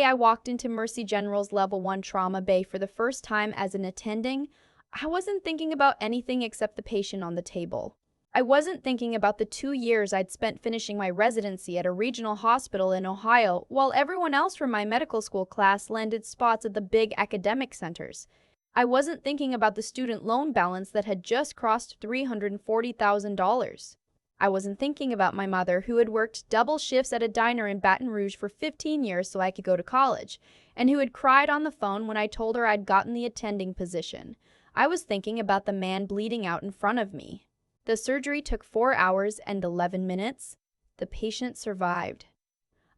day I walked into Mercy General's Level 1 trauma bay for the first time as an attending, I wasn't thinking about anything except the patient on the table. I wasn't thinking about the 2 years I'd spent finishing my residency at a regional hospital in Ohio while everyone else from my medical school class landed spots at the big academic centers. I wasn't thinking about the student loan balance that had just crossed $340,000. I wasn't thinking about my mother, who had worked double shifts at a diner in Baton Rouge for 15 years so I could go to college, and who had cried on the phone when I told her I'd gotten the attending position. I was thinking about the man bleeding out in front of me. The surgery took 4 hours and 11 minutes. The patient survived.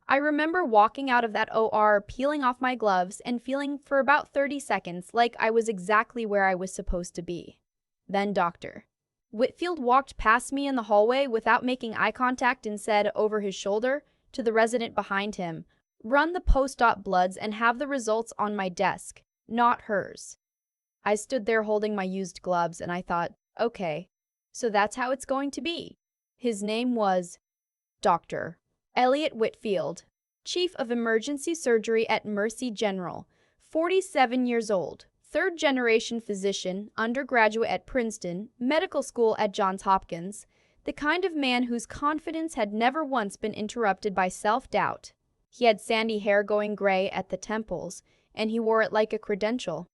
I remember walking out of that OR, peeling off my gloves, and feeling for about 30 seconds like I was exactly where I was supposed to be. Then Dr. Whitfield walked past me in the hallway without making eye contact and said over his shoulder to the resident behind him, "Run the post-op bloods and have the results on my desk, not hers." I stood there holding my used gloves and I thought, okay, so that's how it's going to be. His name was Dr. Elliot Whitfield, Chief of Emergency Surgery at Mercy General, 47 years old, third-generation physician, undergraduate at Princeton, medical school at Johns Hopkins, the kind of man whose confidence had never once been interrupted by self-doubt. He had sandy hair going gray at the temples, and he wore it like a credential.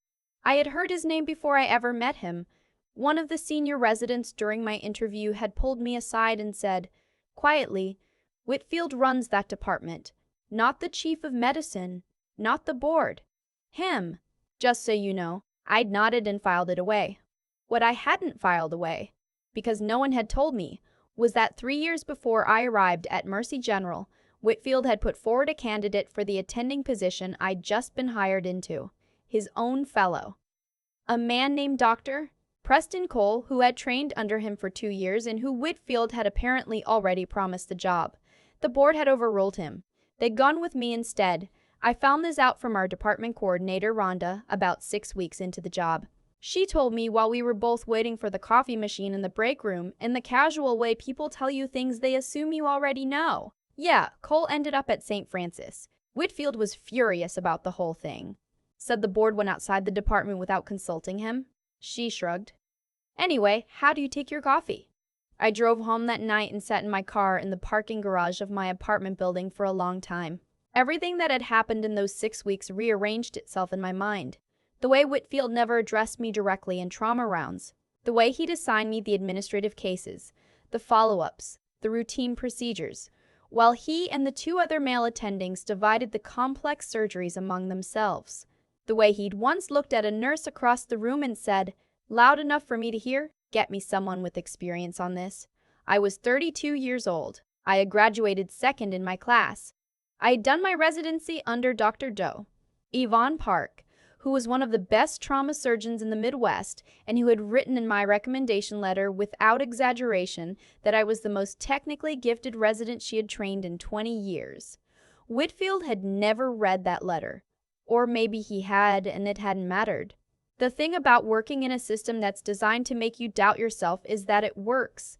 I had heard his name before I ever met him. One of the senior residents during my interview had pulled me aside and said, quietly, "Whitfield runs that department. Not the chief of medicine. Not the board. Him." Just so you know, I'd nodded and filed it away. What I hadn't filed away, because no one had told me, was that 3 years before I arrived at Mercy General, Whitfield had put forward a candidate for the attending position I'd just been hired into, his own fellow. A man named Dr. Preston Cole, who had trained under him for 2 years and who Whitfield had apparently already promised the job. The board had overruled him. They'd gone with me instead. I found this out from our department coordinator, Rhonda, about 6 weeks into the job. She told me while we were both waiting for the coffee machine in the break room, in the casual way people tell you things they assume you already know. Yeah, Cole ended up at St. Francis. Whitfield was furious about the whole thing. Said the board went outside the department without consulting him. She shrugged. Anyway, how do you take your coffee? I drove home that night and sat in my car in the parking garage of my apartment building for a long time. Everything that had happened in those 6 weeks rearranged itself in my mind. The way Whitfield never addressed me directly in trauma rounds. The way he'd assigned me the administrative cases, the follow-ups, the routine procedures, while he and the 2 other male attendings divided the complex surgeries among themselves. The way he'd once looked at a nurse across the room and said, "Loud enough for me to hear? Get me someone with experience on this." I was 32 years old. I had graduated second in my class. I had done my residency under Dr. Doe. Yvonne Park, who was one of the best trauma surgeons in the Midwest and who had written in my recommendation letter without exaggeration that I was the most technically gifted resident she had trained in 20 years. Whitfield had never read that letter. Or maybe he had, and it hadn't mattered. The thing about working in a system that's designed to make you doubt yourself is that it works.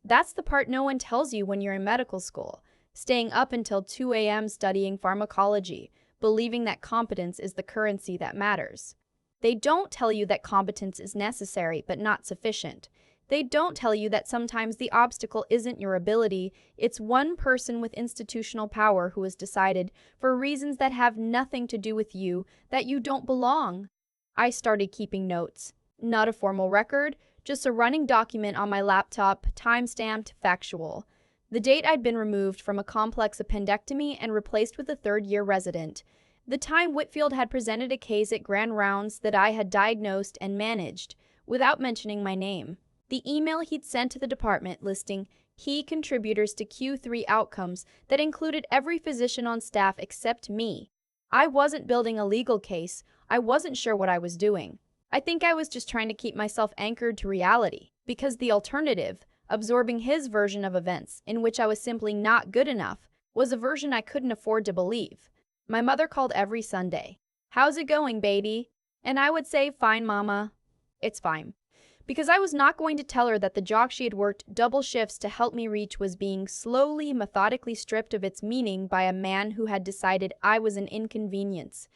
That's the part no one tells you when you're in medical school, staying up until 2 a.m. studying pharmacology, believing that competence is the currency that matters. They don't tell you that competence is necessary but not sufficient. They don't tell you that sometimes the obstacle isn't your ability, it's one person with institutional power who has decided, for reasons that have nothing to do with you, that you don't belong. I started keeping notes. Not a formal record, just a running document on my laptop, time-stamped, factual. The date I'd been removed from a complex appendectomy and replaced with a third-year resident. The time Whitfield had presented a case at Grand Rounds that I had diagnosed and managed, without mentioning my name. The email he'd sent to the department listing key contributors to Q3 outcomes that included every physician on staff except me. I wasn't building a legal case. I wasn't sure what I was doing. I think I was just trying to keep myself anchored to reality, because the alternative, absorbing his version of events, in which I was simply not good enough, was a version I couldn't afford to believe. My mother called every Sunday. "How's it going, baby?" And I would say, "Fine, Mama." It's fine. because I was not going to tell her that the jock she had worked double shifts to help me reach was being slowly, methodically stripped of its meaning by a man who had decided I was an inconvenience.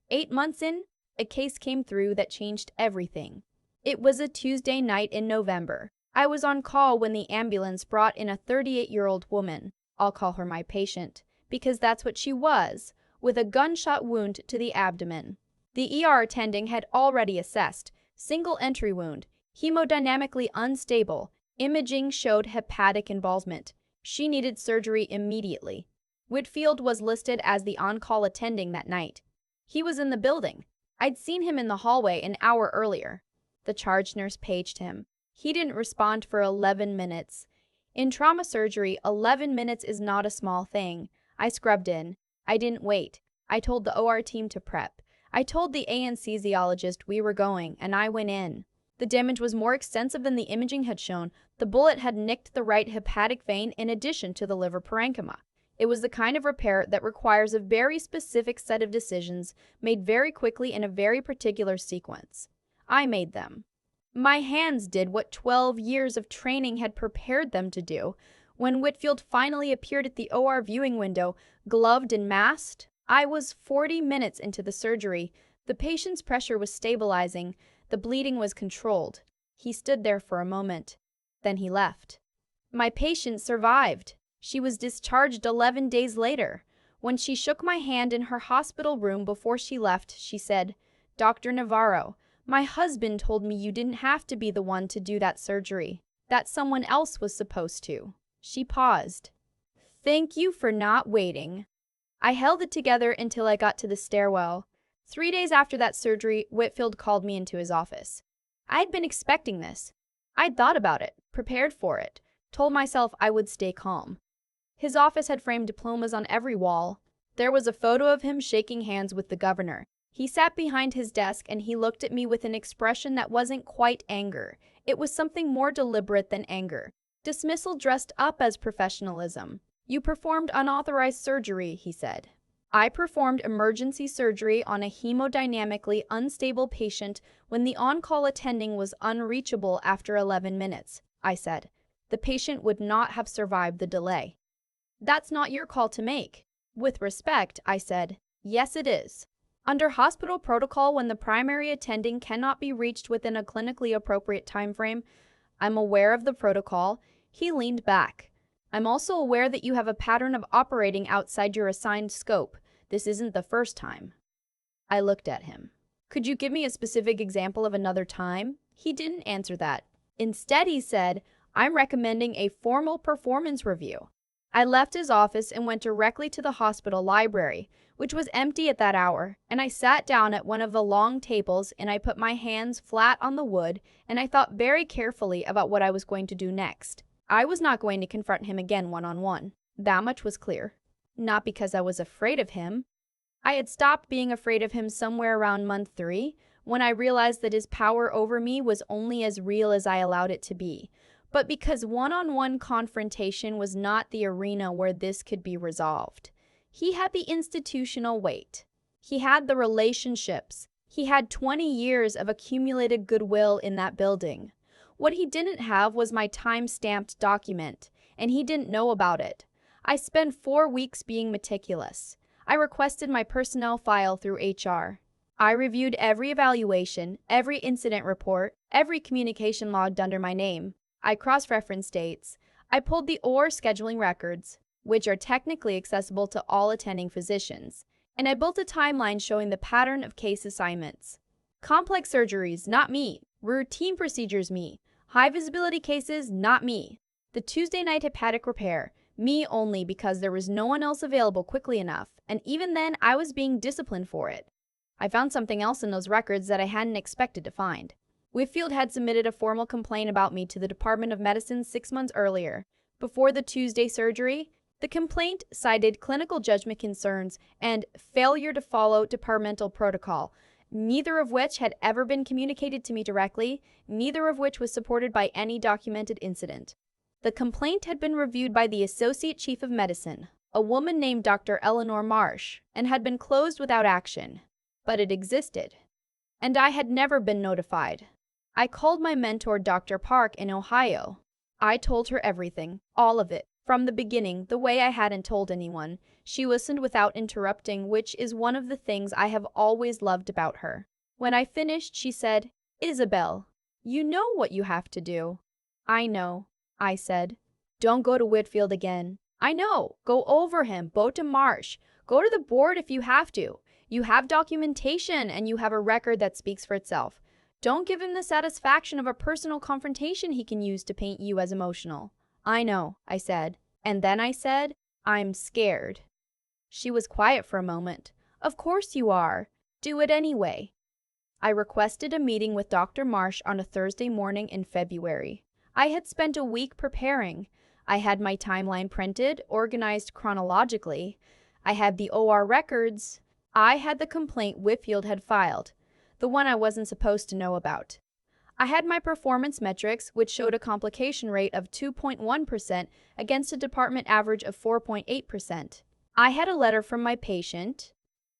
8 months in, a case came through that changed everything. It was a Tuesday night in November. I was on call when the ambulance brought in a 38-year-old woman. I'll call her my patient, because that's what she was, with a gunshot wound to the abdomen. The ER attending had already assessed single entry wound, hemodynamically unstable, imaging showed hepatic involvement. She needed surgery immediately. Whitfield was listed as the on-call attending that night. He was in the building. I'd seen him in the hallway an hour earlier. The charge nurse paged him. He didn't respond for 11 minutes. In trauma surgery, 11 minutes is not a small thing. I scrubbed in. I didn't wait. I told the OR team to prep. I told the anesthesiologist we were going, and I went in. The damage was more extensive than the imaging had shown. The bullet had nicked the right hepatic vein in addition to the liver parenchyma. It was the kind of repair that requires a very specific set of decisions made very quickly in a very particular sequence. I made them. My hands did what 12 years of training had prepared them to do. When Whitfield finally appeared at the OR viewing window, gloved and masked, I was 40 minutes into the surgery. The patient's pressure was stabilizing. The bleeding was controlled. He stood there for a moment. Then he left. My patient survived. She was discharged 11 days later. When she shook my hand in her hospital room before she left, she said, "Dr. Navarro, my husband told me you didn't have to be the one to do that surgery, that someone else was supposed to." She paused. "Thank you for not waiting." I held it together until I got to the stairwell. 3 days after that surgery, Whitfield called me into his office. I'd been expecting this. I'd thought about it, prepared for it, told myself I would stay calm. His office had framed diplomas on every wall. There was a photo of him shaking hands with the governor. He sat behind his desk and he looked at me with an expression that wasn't quite anger. It was something more deliberate than anger. Dismissal dressed up as professionalism. "You performed unauthorized surgery," he said. "I performed emergency surgery on a hemodynamically unstable patient when the on-call attending was unreachable after 11 minutes, I said. The patient would not have survived the delay. "That's not your call to make." "With respect," I said, "yes it is. Under hospital protocol, when the primary attending cannot be reached within a clinically appropriate time frame, I'm aware of the protocol." He leaned back. "I'm also aware that you have a pattern of operating outside your assigned scope. This isn't the first time." I looked at him. "Could you give me a specific example of another time?" He didn't answer that. Instead, he said, "I'm recommending a formal performance review." I left his office and went directly to the hospital library, which was empty at that hour, and I sat down at one of the long tables and I put my hands flat on the wood and I thought very carefully about what I was going to do next. I was not going to confront him again one-on-one. That much was clear. Not because I was afraid of him. I had stopped being afraid of him somewhere around month 3, when I realized that his power over me was only as real as I allowed it to be, but because one-on-one confrontation was not the arena where this could be resolved. He had the institutional weight. He had the relationships. He had 20 years of accumulated goodwill in that building. What he didn't have was my time-stamped document, and he didn't know about it. I spent 4 weeks being meticulous. I requested my personnel file through HR. I reviewed every evaluation, every incident report, every communication logged under my name. I cross-referenced dates. I pulled the OR scheduling records, which are technically accessible to all attending physicians, and I built a timeline showing the pattern of case assignments. Complex surgeries, not me. Routine procedures, me. High-visibility cases, not me. The Tuesday night hepatic repair, me only because there was no one else available quickly enough, and even then I was being disciplined for it. I found something else in those records that I hadn't expected to find. Whitfield had submitted a formal complaint about me to the Department of Medicine 6 months earlier. Before the Tuesday surgery, the complaint cited clinical judgment concerns and failure to follow departmental protocol, neither of which had ever been communicated to me directly, neither of which was supported by any documented incident. The complaint had been reviewed by the Associate Chief of Medicine, a woman named Dr. Eleanor Marsh, and had been closed without action. But it existed. And I had never been notified. I called my mentor, Dr. Park, in Ohio. I told her everything, all of it, from the beginning, the way I hadn't told anyone. She listened without interrupting, which is one of the things I have always loved about her. When I finished, she said, "Isabelle, you know what you have to do." "I know," I said. "Don't go to Whitfield again." "I know. Go over him. Go to Marsh. Go to the board if you have to. You have documentation and you have a record that speaks for itself. Don't give him the satisfaction of a personal confrontation he can use to paint you as emotional." "I know," I said. And then I said, "I'm scared." She was quiet for a moment. "Of course you are. Do it anyway." I requested a meeting with Dr. Marsh on a Thursday morning in February. I had spent a week preparing. I had my timeline printed, organized chronologically. I had the OR records. I had the complaint Whitfield had filed, the one I wasn't supposed to know about. I had my performance metrics, which showed a complication rate of 2.1% against a department average of 4.8%. I had a letter from my patient,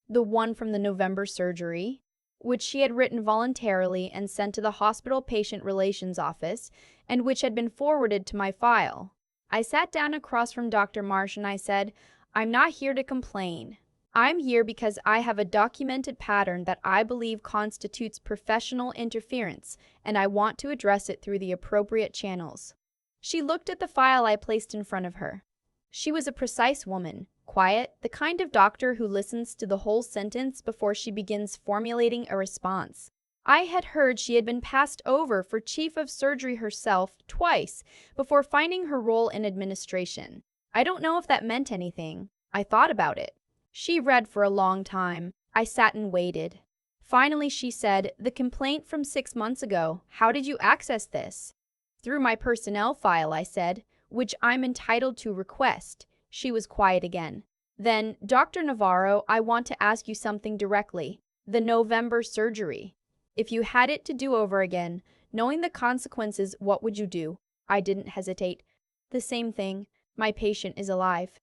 the one from the November surgery, which she had written voluntarily and sent to the hospital patient relations office, and which had been forwarded to my file. I sat down across from Dr. Marsh and I said, "I'm not here to complain. I'm here because I have a documented pattern that I believe constitutes professional interference, and I want to address it through the appropriate channels." She looked at the file I placed in front of her. She was a precise woman, quiet, the kind of doctor who listens to the whole sentence before she begins formulating a response. I had heard she had been passed over for chief of surgery herself twice before finding her role in administration. I don't know if that meant anything. I thought about it. She read for a long time. I sat and waited. Finally, she said, "The complaint from 6 months ago. How did you access this?" "Through my personnel file," I said, "which I'm entitled to request." She was quiet again. "Then, Dr. Navarro, I want to ask you something directly. The November surgery. If you had it to do over again, knowing the consequences, what would you do?" I didn't hesitate. "The same thing. My patient is alive."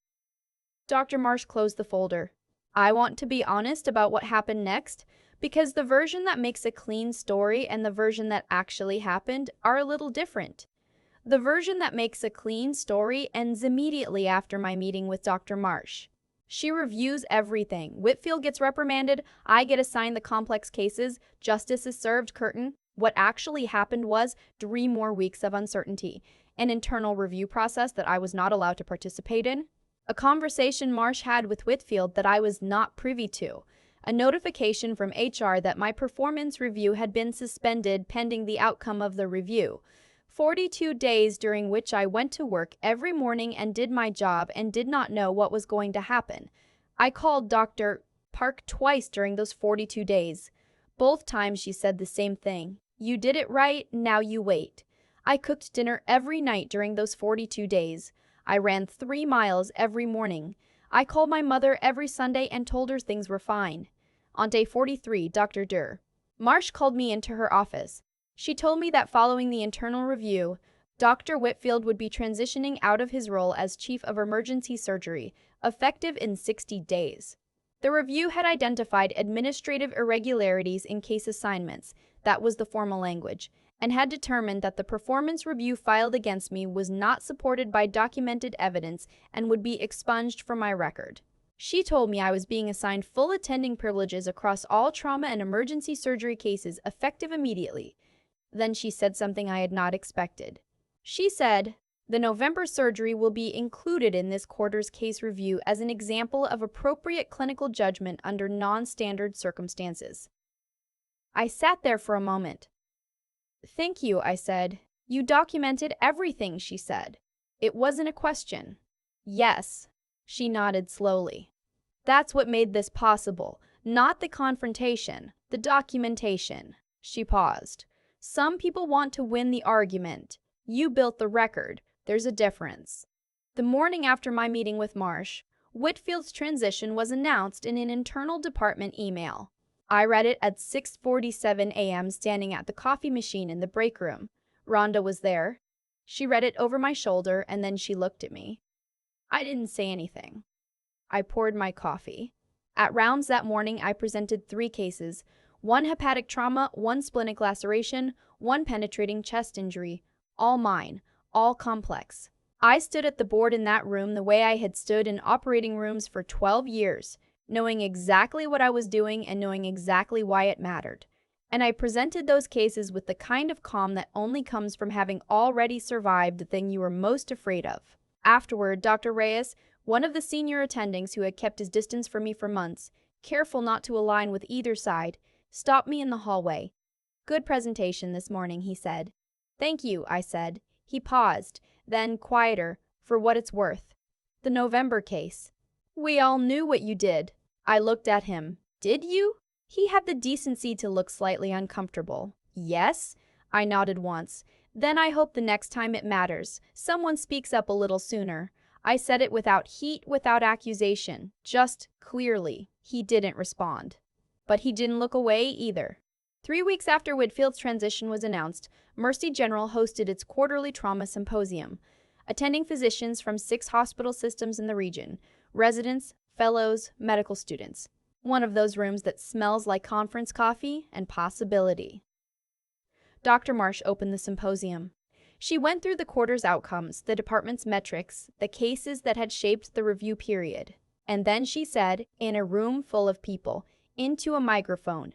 Dr. Marsh closed the folder. "I want to be honest about what happened next, because the version that makes a clean story and the version that actually happened are a little different. The version that makes a clean story ends immediately after my meeting with Dr. Marsh. She reviews everything. Whitfield gets reprimanded, I get assigned the complex cases, justice is served, curtain. What actually happened was 3 more weeks of uncertainty, an internal review process that I was not allowed to participate in, a conversation Marsh had with Whitfield that I was not privy to, a notification from HR that my performance review had been suspended pending the outcome of the review, 42 days during which I went to work every morning and did my job and did not know what was going to happen. I called Dr. Park twice during those 42 days. Both times she said the same thing. "You did it right, now you wait." I cooked dinner every night during those 42 days. I ran 3 miles every morning. I called my mother every Sunday and told her things were fine. On day 43, Dr. Marsh called me into her office. She told me that following the internal review, Dr. Whitfield would be transitioning out of his role as Chief of Emergency Surgery, effective in 60 days. The review had identified administrative irregularities in case assignments, that was the formal language, and had determined that the performance review filed against me was not supported by documented evidence and would be expunged from my record. She told me I was being assigned full attending privileges across all trauma and emergency surgery cases effective immediately. Then she said something I had not expected. She said, "The November surgery will be included in this quarter's case review as an example of appropriate clinical judgment under non-standard circumstances." I sat there for a moment. "Thank you," I said. "You documented everything," she said. "It wasn't a question." "Yes." She nodded slowly. "That's what made this possible. Not the confrontation, the documentation." She paused. "Some people want to win the argument. You built the record. There's a difference." The morning after my meeting with Marsh, Whitfield's transition was announced in an internal department email. I read it at 6:47 a.m. standing at the coffee machine in the break room. Rhonda was there. She read it over my shoulder and then she looked at me. I didn't say anything. I poured my coffee. At rounds that morning, I presented 3 cases, 1 hepatic trauma, 1 splenic laceration, 1 penetrating chest injury. All mine, all complex. I stood at the board in that room the way I had stood in operating rooms for 12 years, knowing exactly what I was doing and knowing exactly why it mattered. And I presented those cases with the kind of calm that only comes from having already survived the thing you were most afraid of. Afterward, Dr. Reyes, one of the senior attendings who had kept his distance from me for months, careful not to align with either side, stopped me in the hallway. "Good presentation this morning," he said. "Thank you," I said. He paused, then, quieter, "For what it's worth. The November case. We all knew what you did." I looked at him. "Did you?" He had the decency to look slightly uncomfortable. "Yes?" I nodded once. "Then I hope the next time it matters, someone speaks up a little sooner." I said it without heat, without accusation, just clearly. He didn't respond. But he didn't look away either. 3 weeks after Whitfield's transition was announced, Mercy General hosted its quarterly trauma symposium. Attending physicians from 6 hospital systems in the region, residents, fellows, medical students. One of those rooms that smells like conference coffee and possibility. Dr. Marsh opened the symposium. She went through the quarter's outcomes, the department's metrics, the cases that had shaped the review period. And then she said, in a room full of people, into a microphone,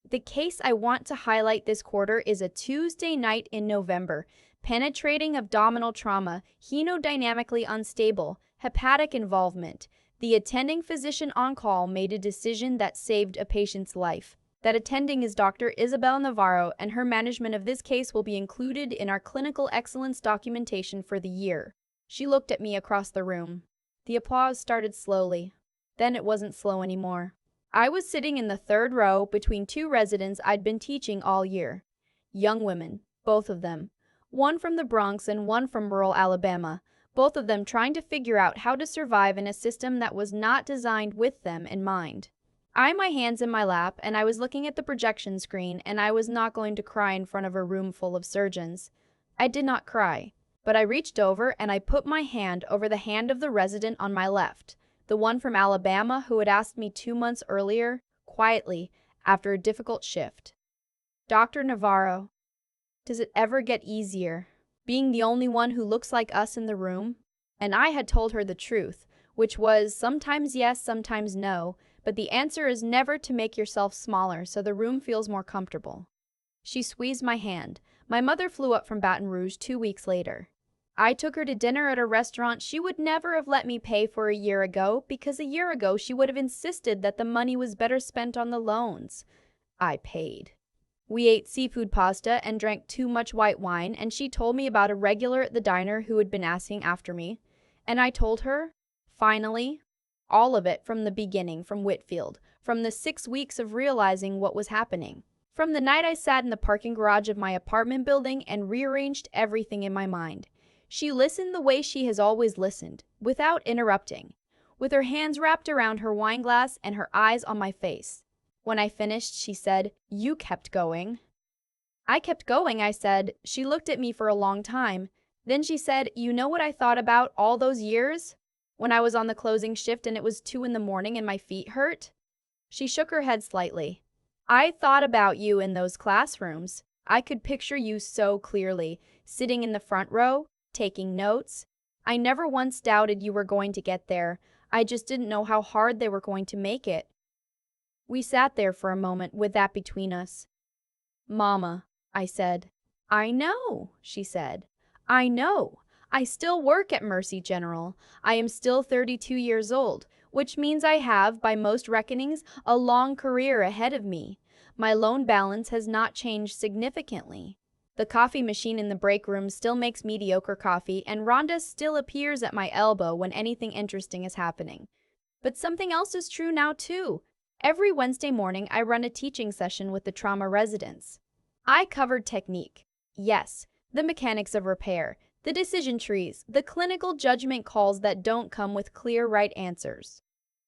"The case I want to highlight this quarter is a Tuesday night in November. Penetrating abdominal trauma, hemodynamically unstable, hepatic involvement. The attending physician on call made a decision that saved a patient's life. That attending is Dr. Isabelle Navarro, and her management of this case will be included in our clinical excellence documentation for the year." She looked at me across the room. The applause started slowly. Then it wasn't slow anymore. I was sitting in the 3rd row between 2 residents I'd been teaching all year. Young women, both of them. One from the Bronx and one from rural Alabama, both of them trying to figure out how to survive in a system that was not designed with them in mind. My hands in my lap, and I was looking at the projection screen, and I was not going to cry in front of a room full of surgeons. I did not cry, but I reached over and I put my hand over the hand of the resident on my left, the one from Alabama who had asked me 2 months earlier, quietly, after a difficult shift. "Dr. Navarro, does it ever get easier, being the only one who looks like us in the room?" And I had told her the truth, which was sometimes yes, sometimes no, but the answer is never to make yourself smaller so the room feels more comfortable. She squeezed my hand. My mother flew up from Baton Rouge 2 weeks later. I took her to dinner at a restaurant she would never have let me pay for a year ago, because a year ago she would have insisted that the money was better spent on the loans. I paid. We ate seafood pasta and drank too much white wine, and she told me about a regular at the diner who had been asking after me. And I told her, finally, all of it from the beginning, from Whitfield, from the 6 weeks of realizing what was happening. From the night I sat in the parking garage of my apartment building and rearranged everything in my mind. She listened the way she has always listened, without interrupting, with her hands wrapped around her wine glass and her eyes on my face. When I finished, she said, "You kept going." "I kept going," I said. She looked at me for a long time. Then she said, "You know what I thought about all those years? When I was on the closing shift and it was 2 in the morning and my feet hurt?" She shook her head slightly. "I thought about you in those classrooms. I could picture you so clearly, sitting in the front row, taking notes. I never once doubted you were going to get there. I just didn't know how hard they were going to make it." We sat there for a moment with that between us. "Mama," I said. "I know," she said. "I know. I still work at Mercy General. I am still 32 years old, which means I have, by most reckonings, a long career ahead of me. My loan balance has not changed significantly. The coffee machine in the break room still makes mediocre coffee, and Rhonda still appears at my elbow when anything interesting is happening. But something else is true now, too. Every Wednesday morning, I run a teaching session with the trauma residents. I covered technique. Yes, the mechanics of repair, the decision trees, the clinical judgment calls that don't come with clear right answers.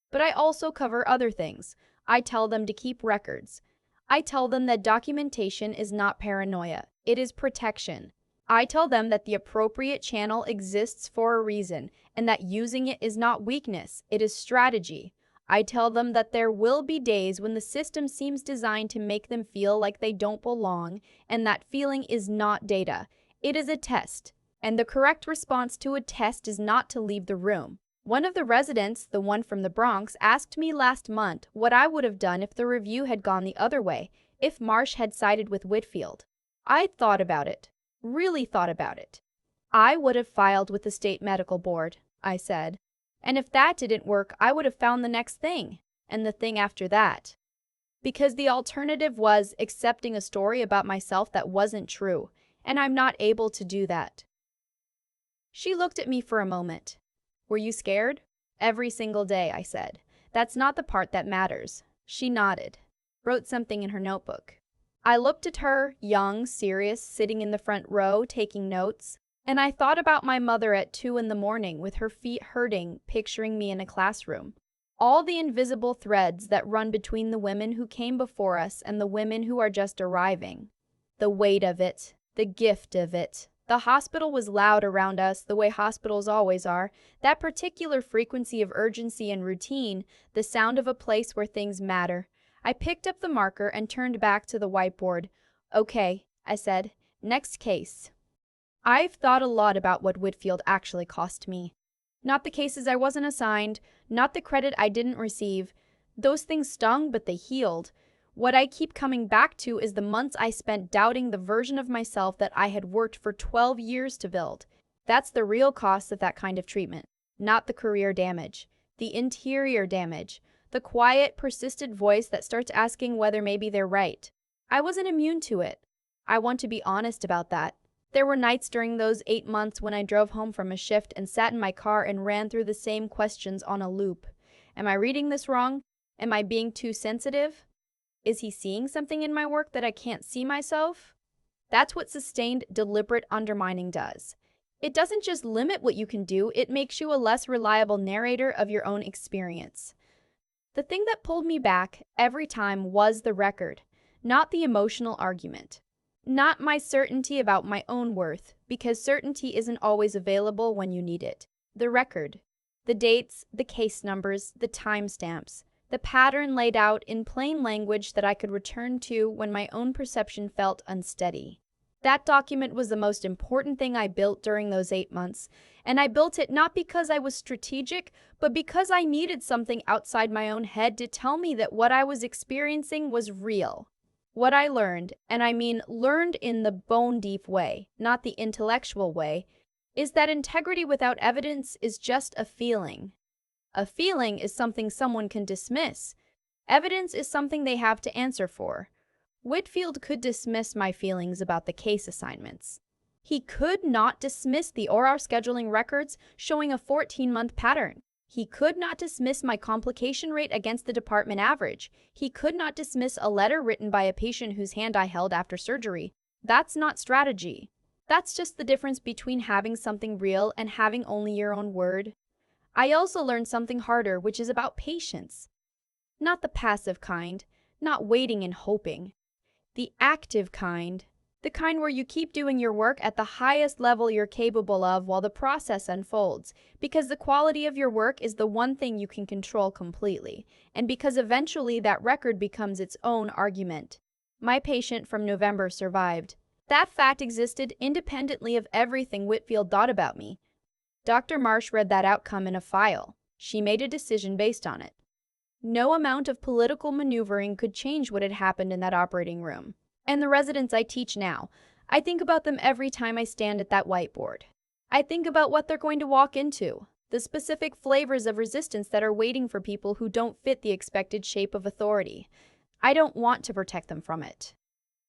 But I also cover other things. I tell them to keep records. I tell them that documentation is not paranoia, it is protection. I tell them that the appropriate channel exists for a reason, and that using it is not weakness, it is strategy. I tell them that there will be days when the system seems designed to make them feel like they don't belong, and that feeling is not data. It is a test, and the correct response to a test is not to leave the room. One of the residents, the one from the Bronx, asked me last month what I would have done if the review had gone the other way, if Marsh had sided with Whitfield. I thought about it, really thought about it. I would have filed with the state medical board, I said. And if that didn't work, I would have found the next thing, and the thing after that. Because the alternative was accepting a story about myself that wasn't true, and I'm not able to do that. She looked at me for a moment. Were you scared? Every single day, I said. That's not the part that matters. She nodded, wrote something in her notebook. I looked at her, young, serious, sitting in the front row, taking notes. And I thought about my mother at 2 in the morning with her feet hurting, picturing me in a classroom. All the invisible threads that run between the women who came before us and the women who are just arriving. The weight of it, the gift of it. The hospital was loud around us, the way hospitals always are. That particular frequency of urgency and routine, the sound of a place where things matter. I picked up the marker and turned back to the whiteboard. Okay, I said. Next case. I've thought a lot about what Whitfield actually cost me. Not the cases I wasn't assigned, not the credit I didn't receive. Those things stung, but they healed. What I keep coming back to is the months I spent doubting the version of myself that I had worked for 12 years to build. That's the real cost of that kind of treatment, not the career damage, the interior damage, the quiet, persistent voice that starts asking whether maybe they're right. I wasn't immune to it. I want to be honest about that. There were nights during those 8 months when I drove home from a shift and sat in my car and ran through the same questions on a loop. Am I reading this wrong? Am I being too sensitive? Is he seeing something in my work that I can't see myself? That's what sustained, deliberate undermining does. It doesn't just limit what you can do, it makes you a less reliable narrator of your own experience. The thing that pulled me back every time was the record, not the emotional argument. Not my certainty about my own worth, because certainty isn't always available when you need it. The record. The dates, the case numbers, the timestamps. The pattern laid out in plain language that I could return to when my own perception felt unsteady. That document was the most important thing I built during those 8 months, and I built it not because I was strategic, but because I needed something outside my own head to tell me that what I was experiencing was real. What I learned, and I mean learned in the bone-deep way, not the intellectual way, is that integrity without evidence is just a feeling. A feeling is something someone can dismiss. Evidence is something they have to answer for. Whitfield could dismiss my feelings about the case assignments. He could not dismiss the OR scheduling records showing a 14-month pattern. He could not dismiss my complication rate against the department average. He could not dismiss a letter written by a patient whose hand I held after surgery. That's not strategy. That's just the difference between having something real and having only your own word. I also learned something harder, which is about patience. Not the passive kind, not waiting and hoping. The active kind. The kind where you keep doing your work at the highest level you're capable of while the process unfolds, because the quality of your work is the one thing you can control completely, and because eventually that record becomes its own argument. My patient from November survived. That fact existed independently of everything Whitfield thought about me. Dr. Marsh read that outcome in a file. She made a decision based on it. No amount of political maneuvering could change what had happened in that operating room. And the residents I teach now, I think about them every time I stand at that whiteboard. I think about what they're going to walk into, the specific flavors of resistance that are waiting for people who don't fit the expected shape of authority. I don't want to protect them from it.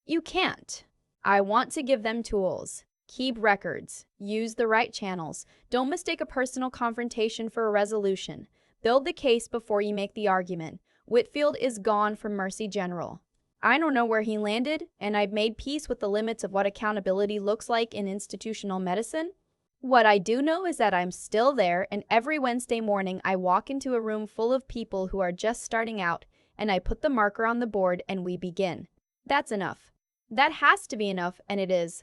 You can't. I want to give them tools. Keep records. Use the right channels. Don't mistake a personal confrontation for a resolution. Build the case before you make the argument. Whitfield is gone from Mercy General. I don't know where he landed, and I've made peace with the limits of what accountability looks like in institutional medicine. What I do know is that I'm still there, and every Wednesday morning I walk into a room full of people who are just starting out, and I put the marker on the board and we begin. That's enough. That has to be enough, and it is.